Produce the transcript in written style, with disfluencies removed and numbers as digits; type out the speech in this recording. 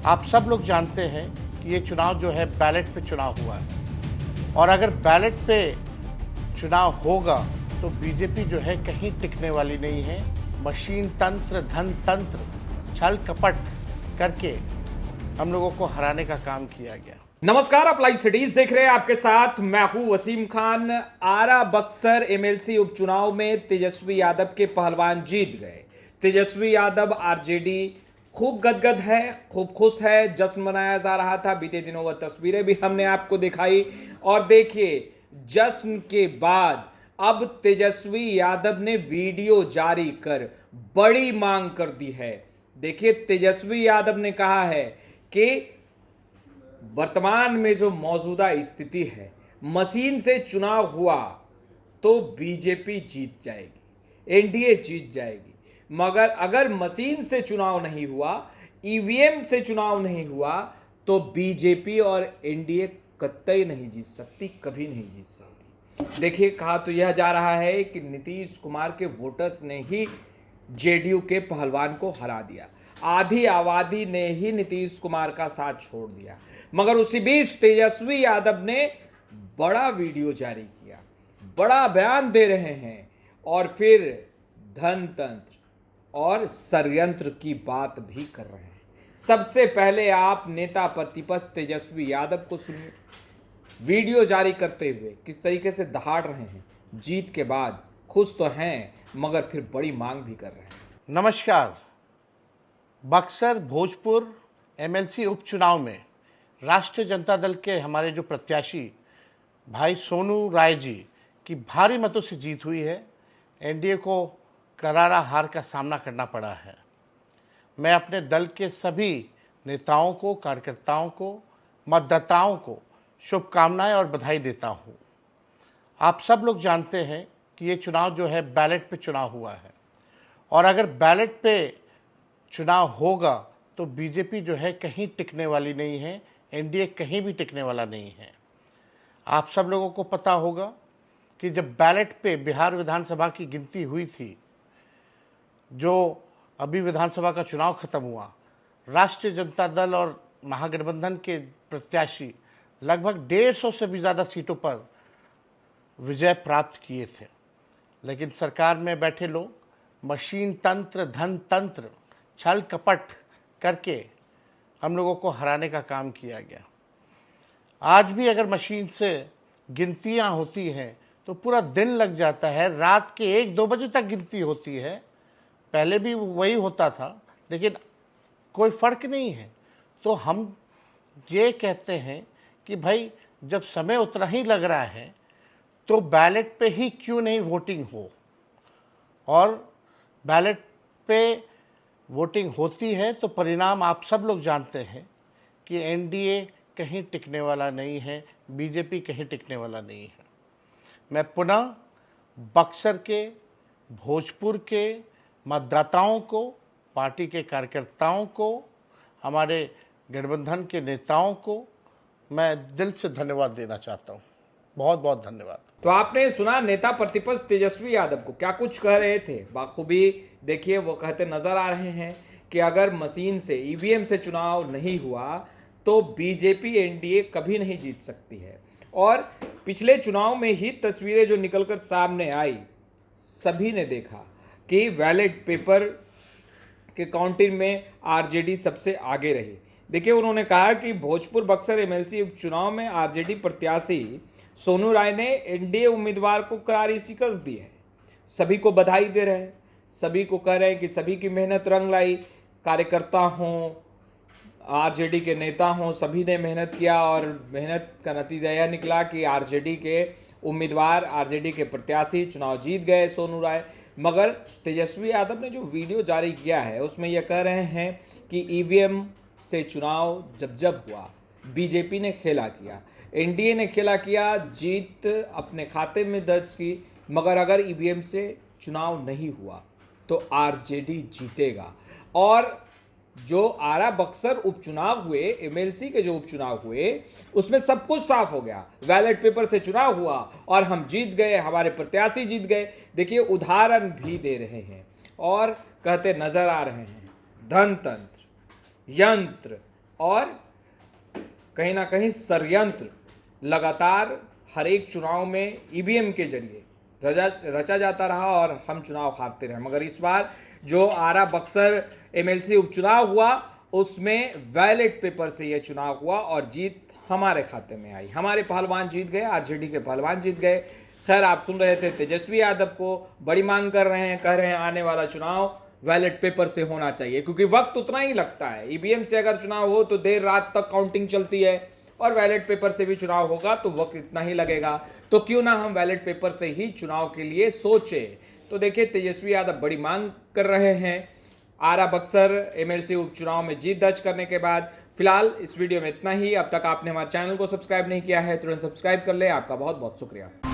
आप सब लोग जानते हैं कि ये चुनाव जो है बैलेट पे चुनाव हुआ है और अगर बैलेट पे चुनाव होगा तो बीजेपी जो है कहीं टिकने वाली नहीं है। मशीन तंत्र, धन तंत्र, छल कपट करके हम लोगों को हराने का काम किया गया। नमस्कार, आप लाइव सिटीज देख रहे हैं। आपके साथ मैं हूं वसीम खान। आरा बक्सर एमएलसी उपचुनाव में तेजस्वी यादव के पहलवान जीत गए। तेजस्वी यादव आरजेडी खूब गदगद है, खूब खुश है, जश्न मनाया जा रहा था। बीते दिनों वह तस्वीरें भी हमने आपको दिखाई और देखिए, जश्न के बाद अब तेजस्वी यादव ने वीडियो जारी कर बड़ी मांग कर दी है। देखिए, तेजस्वी यादव ने कहा है कि वर्तमान में जो मौजूदा स्थिति है, मशीन से चुनाव हुआ तो बीजेपी जीत जाएगी, एनडीए जीत जाएगी। मगर अगर मशीन से चुनाव नहीं हुआ, ईवीएम से चुनाव नहीं हुआ, तो बीजेपी और एनडीए कतई नहीं जीत सकती, कभी नहीं जीत सकती। देखिए, कहा तो यह जा रहा है कि नीतीश कुमार के वोटर्स ने ही जेडीयू के पहलवान को हरा दिया, आधी आबादी ने ही नीतीश कुमार का साथ छोड़ दिया। मगर उसी बीच तेजस्वी यादव ने बड़ा वीडियो जारी किया, बड़ा बयान दे रहे हैं और फिर धन तंत्र और षड्यंत्र की बात भी कर रहे हैं। सबसे पहले आप नेता प्रतिपक्ष तेजस्वी यादव को सुनिए, वीडियो जारी करते हुए किस तरीके से दहाड़ रहे हैं। जीत के बाद खुश तो हैं, मगर फिर बड़ी मांग भी कर रहे हैं। नमस्कार। बक्सर भोजपुर एमएलसी उपचुनाव में राष्ट्रीय जनता दल के हमारे जो प्रत्याशी भाई सोनू राय जी की भारी मतों से जीत हुई है। एनडीए को करारा हार का सामना करना पड़ा है। मैं अपने दल के सभी नेताओं को, कार्यकर्ताओं को, मतदाताओं को शुभकामनाएं और बधाई देता हूं। आप सब लोग जानते हैं कि ये चुनाव जो है बैलेट पे चुनाव हुआ है और अगर बैलेट पे चुनाव होगा तो बीजेपी जो है कहीं टिकने वाली नहीं है, एनडीए कहीं भी टिकने वाला नहीं है। आप सब लोगों को पता होगा कि जब बैलेट पे बिहार विधानसभा की गिनती हुई थी, जो अभी विधानसभा का चुनाव खत्म हुआ, राष्ट्रीय जनता दल और महागठबंधन के प्रत्याशी लगभग 150 से भी ज़्यादा सीटों पर विजय प्राप्त किए थे। लेकिन सरकार में बैठे लोग मशीन तंत्र, धन तंत्र, छल कपट करके हम लोगों को हराने का काम किया गया। आज भी अगर मशीन से गिनतियां होती हैं तो पूरा दिन लग जाता है, रात के 1-2 बजे तक गिनती होती है। पहले भी वही होता था, लेकिन कोई फ़र्क नहीं है। तो हम ये कहते हैं कि भाई, जब समय उतना ही लग रहा है तो बैलेट पे ही क्यों नहीं वोटिंग हो। और बैलेट पे वोटिंग होती है तो परिणाम आप सब लोग जानते हैं कि एनडीए कहीं टिकने वाला नहीं है, बीजेपी कहीं टिकने वाला नहीं है। मैं पुनः बक्सर के, भोजपुर के मतदाताओं को, पार्टी के कार्यकर्ताओं को, हमारे गठबंधन के नेताओं को मैं दिल से धन्यवाद देना चाहता हूँ। बहुत बहुत धन्यवाद। तो आपने सुना नेता प्रतिपक्ष तेजस्वी यादव को क्या कुछ कह रहे थे। बाखूबी देखिए, वो कहते नजर आ रहे हैं कि अगर मशीन से, ईवीएम से चुनाव नहीं हुआ तो बीजेपी एनडीए कभी नहीं जीत सकती है। और पिछले चुनाव में ही तस्वीरें जो निकलकर सामने आई, सभी ने देखा कि बैलेट पेपर के काउंटिंग में आरजेडी सबसे आगे रही। देखिए, उन्होंने कहा कि भोजपुर बक्सर एमएलसी उपचुनाव में आरजेडी प्रत्याशी सोनू राय ने एनडीए उम्मीदवार को करारी शिकस्त दी है। सभी को बधाई दे रहे हैं, सभी को कह रहे हैं कि सभी की मेहनत रंग लाई। कार्यकर्ता हों, आरजेडी के नेता हों, सभी ने मेहनत किया और मेहनत का नतीजा यह निकला कि आरजेडी के उम्मीदवार, आरजेडी के प्रत्याशी चुनाव जीत गए, सोनू राय। मगर तेजस्वी यादव ने जो वीडियो जारी किया है उसमें यह कह रहे हैं कि ईवीएम से चुनाव जब हुआ, बीजेपी ने खेला किया, एनडीए ने खेला किया, जीत अपने खाते में दर्ज की। मगर अगर ईवीएम से चुनाव नहीं हुआ तो आरजेडी जीतेगा। और जो आरा बक्सर उपचुनाव हुए, एमएलसी के जो उपचुनाव हुए, उसमें सब कुछ साफ हो गया। बैलेट पेपर से चुनाव हुआ और हम जीत गए, हमारे प्रत्याशी जीत गए। देखिए, उदाहरण भी दे रहे हैं और कहते नजर आ रहे हैं, धन तंत्र, यंत्र और कहीं ना कहीं षड्यंत्र लगातार हर एक चुनाव में ईवीएम के जरिए रचा जाता रहा और हम चुनाव हारते रहे। मगर इस बार जो आरा बक्सर एमएलसी उपचुनाव हुआ उसमें बैलेट पेपर से यह चुनाव हुआ और जीत हमारे खाते में आई। हमारे पहलवान जीत गए, आरजेडी के पहलवान जीत गए। खैर, आप सुन रहे थे तेजस्वी यादव को, बड़ी मांग कर रहे हैं, कह रहे हैं आने वाला चुनाव बैलेट पेपर से होना चाहिए क्योंकि वक्त उतना ही लगता है। ईवीएम से अगर चुनाव हो तो देर रात तक काउंटिंग चलती है और बैलेट पेपर से भी चुनाव होगा तो वक्त इतना ही लगेगा, तो क्यों ना हम बैलेट पेपर से ही चुनाव के लिए सोचे। तो देखिए, तेजस्वी यादव बड़ी मांग कर रहे हैं आरा बक्सर एमएलसी उपचुनाव में जीत दर्ज करने के बाद। फिलहाल इस वीडियो में इतना ही। अब तक आपने हमारे चैनल को सब्सक्राइब नहीं किया है तुरंत सब्सक्राइब कर ले। आपका बहुत बहुत शुक्रिया।